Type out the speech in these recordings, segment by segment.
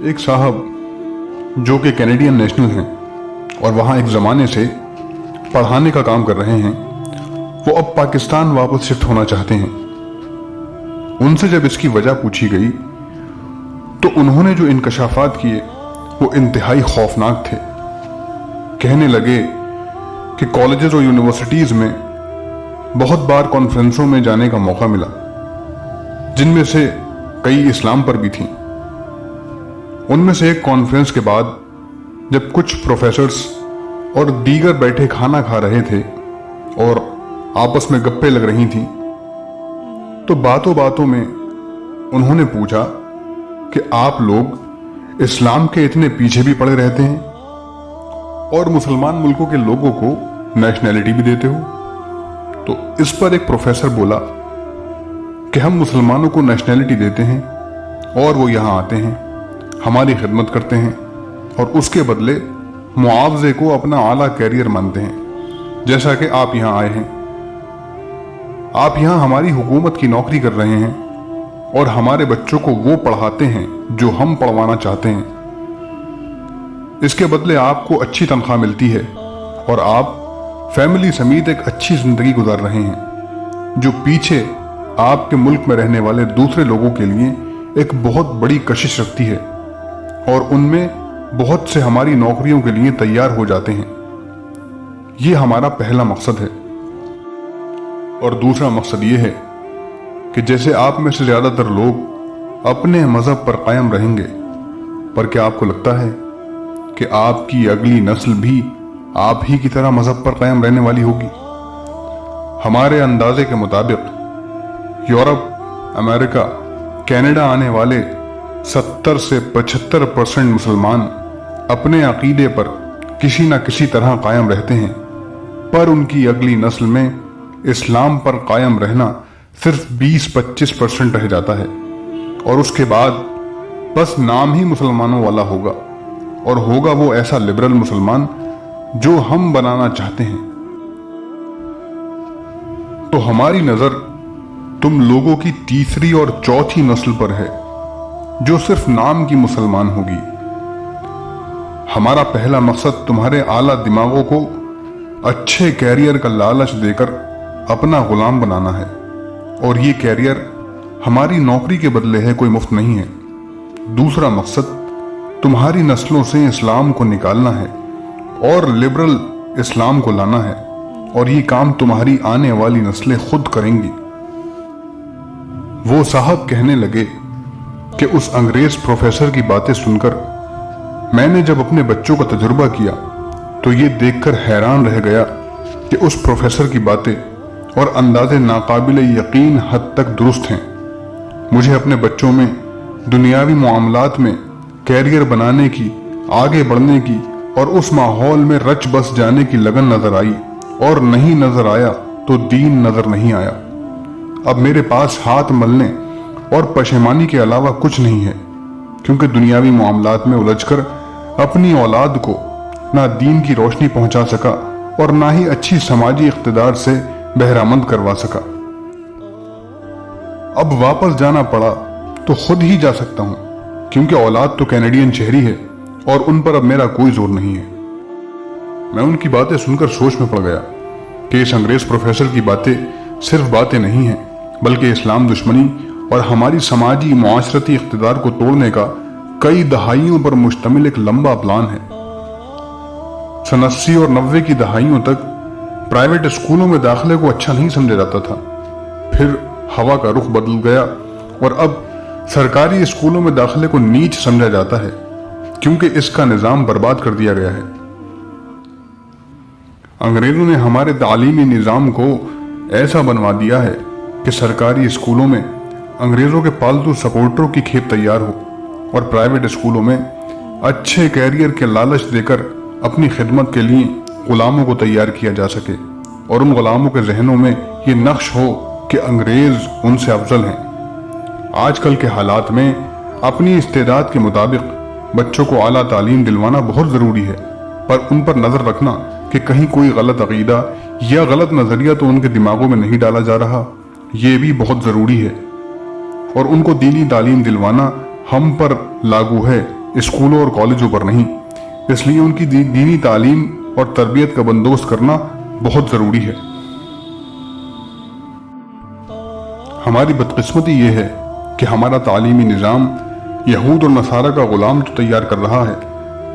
ایک साहब जो कि कैनेडियन नेशनल हैं और वहाँ एक ज़माने से पढ़ाने का काम कर रहे हैं, वो अब पाकिस्तान वापस शिफ्ट होना चाहते हैं। उनसे जब इसकी वजह पूछी गई तो उन्होंने जो इंकशाफात किए वो इंतहाई खौफनाक थे। कहने लगे कि कॉलेजेस और यूनिवर्सिटीज़ में बहुत बार कॉन्फ्रेंसों में जाने का मौका मिला, जिनमें से कई इस्लाम पर भी थीं। उनमें से एक कॉन्फ्रेंस के बाद जब कुछ प्रोफेसर्स और दीगर बैठे खाना खा रहे थे और आपस में गप्पे लग रही थीं, तो बातों बातों में उन्होंने पूछा कि आप लोग इस्लाम के इतने पीछे भी पड़े रहते हैं और मुसलमान मुल्कों के लोगों को नेशनैलिटी भी देते हो। तो इस पर एक प्रोफेसर बोला कि हम मुसलमानों को नेशनैलिटी देते हैं और वो यहाँ आते हैं, हमारी खिदमत करते हैं और उसके बदले मुआवजे को अपना आला कैरियर मानते हैं। जैसा कि आप यहाँ आए हैं, आप यहाँ हमारी हुकूमत की नौकरी कर रहे हैं और हमारे बच्चों को वो पढ़ाते हैं जो हम पढ़वाना चाहते हैं। इसके बदले आपको अच्छी तनख्वाह मिलती है और आप फैमिली समेत एक अच्छी जिंदगी गुजार रहे हैं, जो पीछे आपके मुल्क में रहने वाले दूसरे लोगों के लिए एक बहुत बड़ी कशिश रखती है और उनमें बहुत से हमारी नौकरियों के लिए तैयार हो जाते हैं। ये हमारा पहला मकसद है। और दूसरा मकसद ये है कि जैसे आप में से ज्यादातर लोग अपने मजहब पर कायम रहेंगे, पर क्या आपको लगता है कि आपकी अगली नस्ल भी आप ही की तरह मजहब पर कायम रहने वाली होगी? हमारे अंदाजे के मुताबिक यूरोप, अमेरिका, कनाडा आने वाले 70 से 75% मुसलमान अपने अकीदे पर किसी न किसी तरह कायम रहते हैं, पर उनकी अगली नस्ल में इस्लाम पर कायम रहना सिर्फ 20-25% रह जाता है और उसके बाद बस नाम ही मुसलमानों वाला होगा, और होगा वो ऐसा लिबरल मुसलमान जो हम बनाना चाहते हैं। तो हमारी नजर तुम लोगों की तीसरी और चौथी नस्ल पर है जो सिर्फ नाम की मुसलमान होगी। हमारा पहला मकसद तुम्हारे आला दिमागों को अच्छे कैरियर का लालच देकर अपना गुलाम बनाना है, और ये कैरियर हमारी नौकरी के बदले है, कोई मुफ्त नहीं है। दूसरा मकसद तुम्हारी नस्लों से इस्लाम को निकालना है और लिबरल इस्लाम को लाना है, और ये काम तुम्हारी आने वाली नस्लें खुद करेंगी। वो साहब कहने लगे कि उस अंग्रेज प्रोफेसर की बातें सुनकर मैंने जब अपने बच्चों का तजुर्बा किया तो ये देखकर हैरान रह गया कि उस प्रोफेसर की बातें और अंदाजे नाकाबिल यकीन हद तक दुरुस्त हैं। मुझे अपने बच्चों में दुनियावी मामलात में कैरियर बनाने की, आगे बढ़ने की और उस माहौल में रच बस जाने की लगन नजर आई, और नहीं नजर आया तो दीन नजर नहीं आया। अब मेरे पास हाथ मलने और पशेमानी के अलावा कुछ नहीं है, क्योंकि दुनियावी मामलात में उलझकर अपनी औलाद को ना दीन की रोशनी पहुंचा सका और ना ही अच्छी समाजी इख्तिदार से बहरामंद करवा सका। अब वापस जाना पड़ा तो खुद ही जा सकता हूं, क्योंकि औलाद तो कैनेडियन शहरी है और उन पर अब मेरा कोई जोर नहीं है। मैं उनकी बातें सुनकर सोच में पड़ गया कि इस अंग्रेज प्रोफेसर की बातें सिर्फ बातें नहीं हैं, बल्कि इस्लाम दुश्मनी और हमारी समाजी मुआशरती इख्तिदार को तोड़ने का कई दहाइयों पर मुश्तमिल एक लंबा प्लान है। सन 80 और 90 की दहाइयों तक प्राइवेट स्कूलों में दाखिले को अच्छा नहीं समझा जाता था। फिर हवा का रुख बदल गया और अब सरकारी स्कूलों में दाखिले को नीच समझा जाता है, क्योंकि इसका निजाम बर्बाद कर दिया गया है। अंग्रेजों ने हमारे तालीमी निजाम को ऐसा बनवा दिया है कि सरकारी स्कूलों में अंग्रेजों के पालतू सपोर्टरों की खेप तैयार हो और प्राइवेट स्कूलों में अच्छे कैरियर के लालच देकर अपनी खिदमत के लिए गुलामों को तैयार किया जा सके, और उन गुलामों के जहनों में ये नक्श हो कि अंग्रेज उनसे अफजल हैं। आजकल के हालात में अपनी इस्तेदाद के मुताबिक बच्चों को आला तालीम दिलवाना बहुत ज़रूरी है, पर उन पर नज़र रखना कि कहीं कोई गलत अकीदा या गलत नज़रिया तो उनके दिमागों में नहीं डाला जा रहा, ये भी बहुत ज़रूरी है। और उनको दीनी तालीम दिलवाना हम पर लागू है اسکولوں اور کالجوں پر نہیں، اس لیے ان کی دینی تعلیم اور تربیت کا بندوبست کرنا بہت ضروری ہے۔ ہماری بدقسمتی یہ ہے کہ ہمارا تعلیمی نظام یہود اور نصارہ کا غلام تو تیار کر رہا ہے،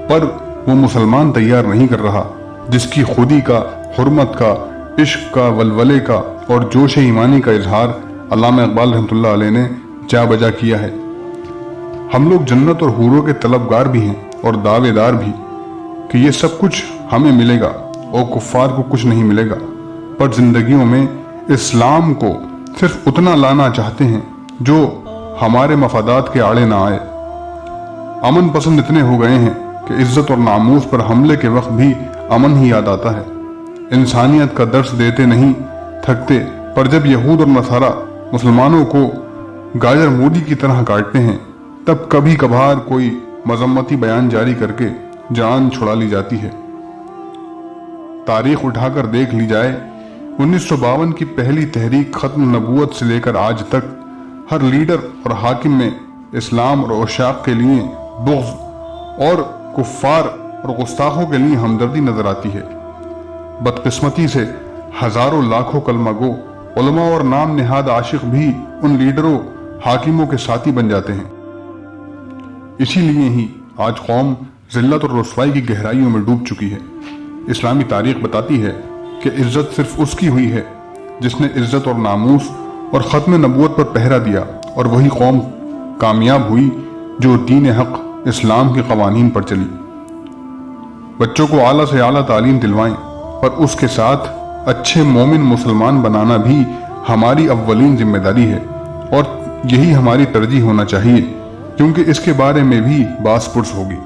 پر وہ مسلمان تیار نہیں کر رہا جس کی خودی کا، حرمت کا، عشق کا، ولولے کا اور جوش ایمانی کا اظہار علامہ اقبال رحمۃ اللہ علیہ نے جا بجا کیا ہے۔ ہم لوگ جنت اور حوروں کے طلبگار بھی ہیں اور دعوے دار بھی کہ یہ سب کچھ ہمیں ملے گا اور کفار کو کچھ نہیں ملے گا، پر زندگیوں میں اسلام کو صرف اتنا لانا چاہتے ہیں جو ہمارے مفادات کے آڑے نہ آئے۔ امن پسند اتنے ہو گئے ہیں کہ عزت اور ناموس پر حملے کے وقت بھی امن ہی یاد آتا ہے۔ انسانیت کا درس دیتے نہیں تھکتے، پر جب یہود اور نصارہ مسلمانوں کو گاجر مولی کی طرح کاٹتے ہیں تب کبھی کبھار کوئی مذمتی بیان جاری کر کے جان چھڑا لی جاتی ہے۔ تاریخ اٹھا کر دیکھ لی جائے، 1952 کی پہلی تحریک ختم نبوت سے لے کر آج تک ہر لیڈر اور حاکم میں اسلام اور عشاق کے لیے بغض اور کفار اور گستاخوں کے لیے ہمدردی نظر آتی ہے۔ بدقسمتی سے ہزاروں لاکھوں کلمہ گو علماء اور نام نہاد عاشق بھی ان لیڈروں حاکموں کے ساتھی بن جاتے ہیں۔ اسی لیے ہی آج قوم ذلت اور رسوائی کی گہرائیوں میں ڈوب چکی ہے۔ اسلامی تاریخ بتاتی ہے کہ عزت صرف اس کی ہوئی ہے جس نے عزت اور ناموس اور ختم نبوت پر پہرا دیا، اور وہی قوم کامیاب ہوئی جو دین حق اسلام کے قوانین پر چلی۔ بچوں کو اعلیٰ سے اعلیٰ تعلیم دلوائیں، پر اس کے ساتھ اچھے مومن مسلمان بنانا بھی ہماری اولین ذمہ داری ہے، اور یہی ہماری ترجیح ہونا چاہیے، کیونکہ اس کے بارے میں بھی باس پرس ہوگی۔